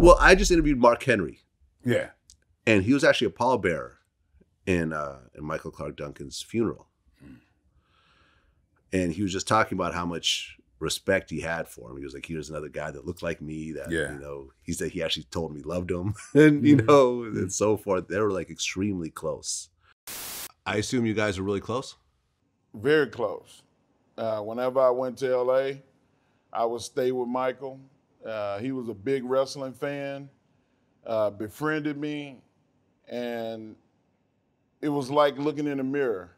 Well, I just interviewed Mark Henry. Yeah. And he was actually a pallbearer in Michael Clark Duncan's funeral. And he was just talking about how much respect he had for him. He was like, here's another guy that looked like me that, you know, he said he actually told him he loved him and, you know, and so forth. They were like extremely close. I assume you guys are really close? Very close. Whenever I went to LA, I would stay with Michael. He was a big wrestling fan, befriended me, and it was like looking in a mirror.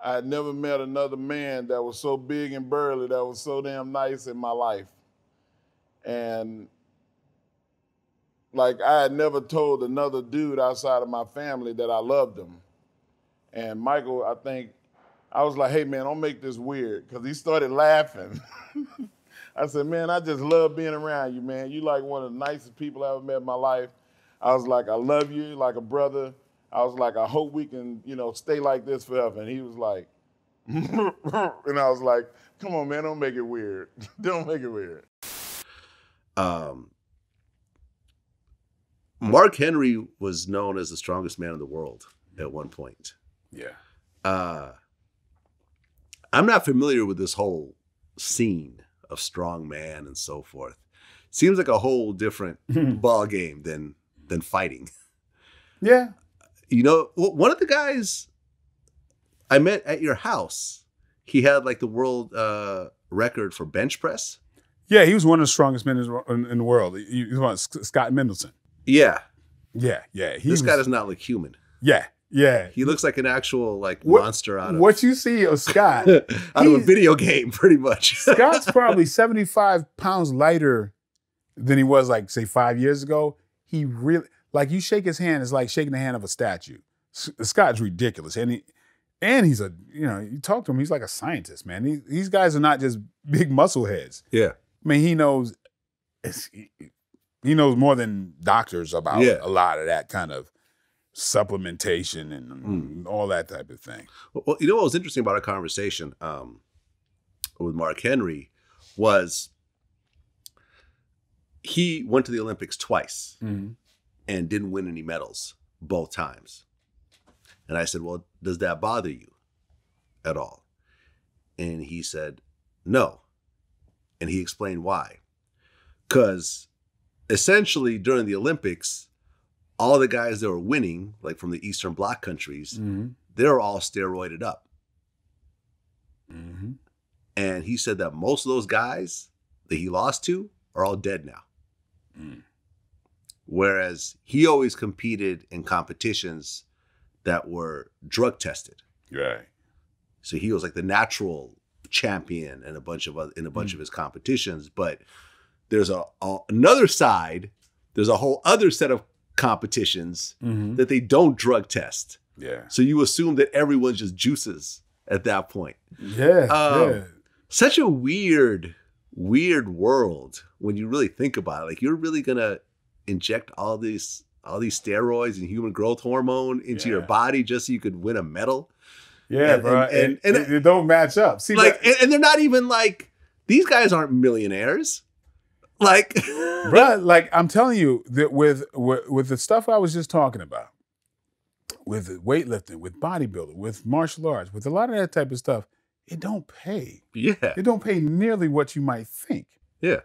I had never met another man that was so big and burly, that was so damn nice in my life. And like I had never told another dude outside of my family that I loved him. And Michael, I think, I was like, hey man, don't make this weird, because he started laughing. I said, man, I just love being around you, man. You like one of the nicest people I ever met in my life. I was like, I love you like a brother. I was like, I hope we can, you know, stay like this forever. And he was like, and I was like, come on, man, don't make it weird. Don't make it weird. Mark Henry was known as the strongest man in the world at one point. Yeah. I'm not familiar with this whole scene of strong man and so forth. Seems like a whole different ball game than fighting. Yeah. You know, one of the guys I met at your house, he had like the world record for bench press. Yeah, he was one of the strongest men in the world. He was Scott Mendelson. Yeah. Yeah, yeah. This guy does not look human. Yeah, yeah. He looks like an actual monster out of... What you see of Scott... out of a video game, pretty much. Scott's probably 75 pounds lighter than he was, like, say, 5 years ago. He really... Like, you shake his hand, it's like shaking the hand of a statue. Scott's ridiculous. And he's a... You know, you talk to him, he's like a scientist, man. These guys are not just big muscle heads. Yeah. I mean, he knows more than doctors about a lot of that kind of supplementation and all that type of thing. Well, you know what was interesting about our conversation with Mark Henry was he went to the Olympics twice and didn't win any medals both times. And I said, well, does that bother you at all? And he said, no. And he explained why. Because essentially during the Olympics, all the guys that were winning, like from the Eastern Bloc countries, they're all steroided up. And he said that most of those guys that he lost to are all dead now. Whereas he always competed in competitions that were drug tested. Right. So he was like the natural champion in a bunch of his competitions. But there's another side. There's a whole other set of competitions that they don't drug test. Yeah. So you assume that everyone's just juices at that point. Yeah. Such a weird world when you really think about it. Like, you're really gonna inject all these steroids and human growth hormone into your body just so you could win a medal. Yeah, bro. And it don't match up. See, like, and they're not even like, these guys aren't millionaires. Like, bro, like I'm telling you that with the stuff I was just talking about, with weightlifting, with bodybuilding, with martial arts, with a lot of that type of stuff, it don't pay. Yeah. It don't pay nearly what you might think. Yeah.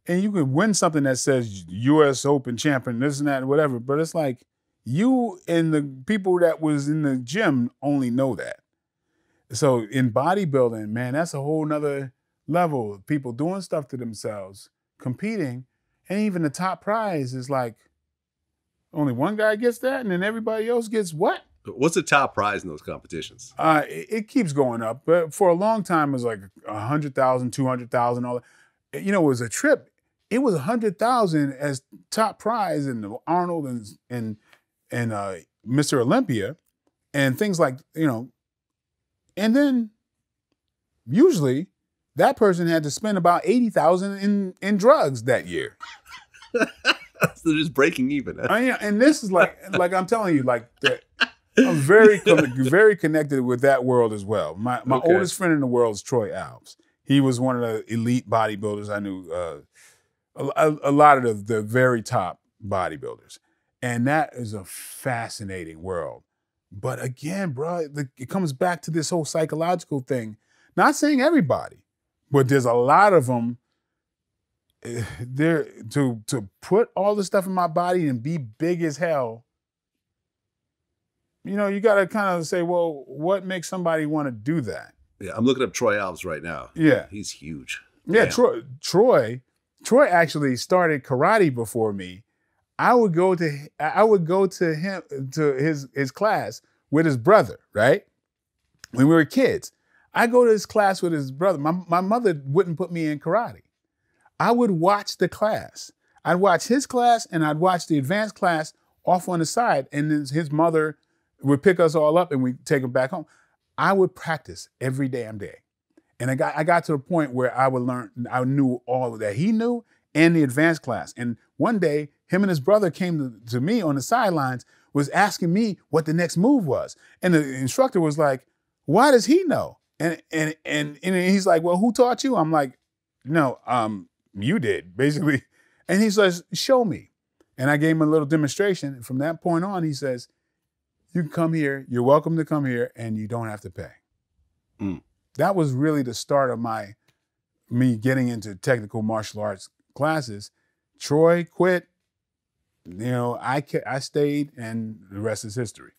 And you can win something that says U.S. Open champion, this and that, and whatever. But it's like you and the people that was in the gym only know that. So in bodybuilding, man, that's a whole nother level. People doing stuff to themselves, competing, and even the top prize is like only one guy gets that, and then everybody else gets what? What's the top prize in those competitions? It keeps going up, but for a long time it was like 100,000, 200,000, all that. You know, it was a trip. It was 100,000 as top prize in the Arnold and Mr. Olympia and things like, you know, and then usually that person had to spend about 80,000 in drugs that year. So they're just breaking even. And this is like I'm telling you, like I'm very connected with that world as well. My oldest friend in the world is Troy Alves. He was one of the elite bodybuilders I knew. a lot of the very top bodybuilders. And that is a fascinating world. But again, bro, it comes back to this whole psychological thing. Not saying everybody, but there's a lot of them there to put all the stuff in my body and be big as hell. You know, you got to kind of say, well, what makes somebody want to do that? Yeah, I'm looking up Troy Alves right now. Yeah. He's huge. Yeah, Damn. Troy actually started karate before me. I would go to him, to his class with his brother, right? When we were kids. I go to his class with his brother. My mother wouldn't put me in karate. I would watch the class. I'd watch his class and I'd watch the advanced class off on the side. And then his mother would pick us all up and we'd take them back home. I would practice every damn day. And I got to the point where I would learn, I knew all that he knew and the advanced class. And one day, him and his brother came to me on the sidelines, was asking me what the next move was. And the instructor was like, why does he know? And he's like, well, who taught you? I'm like, no, you did, basically. And he says, show me. And I gave him a little demonstration. And from that point on, he says, you can come here, you're welcome to come here, and you don't have to pay. Mm. That was really the start of me getting into technical martial arts classes. Troy quit. You know, I stayed, and the rest is history.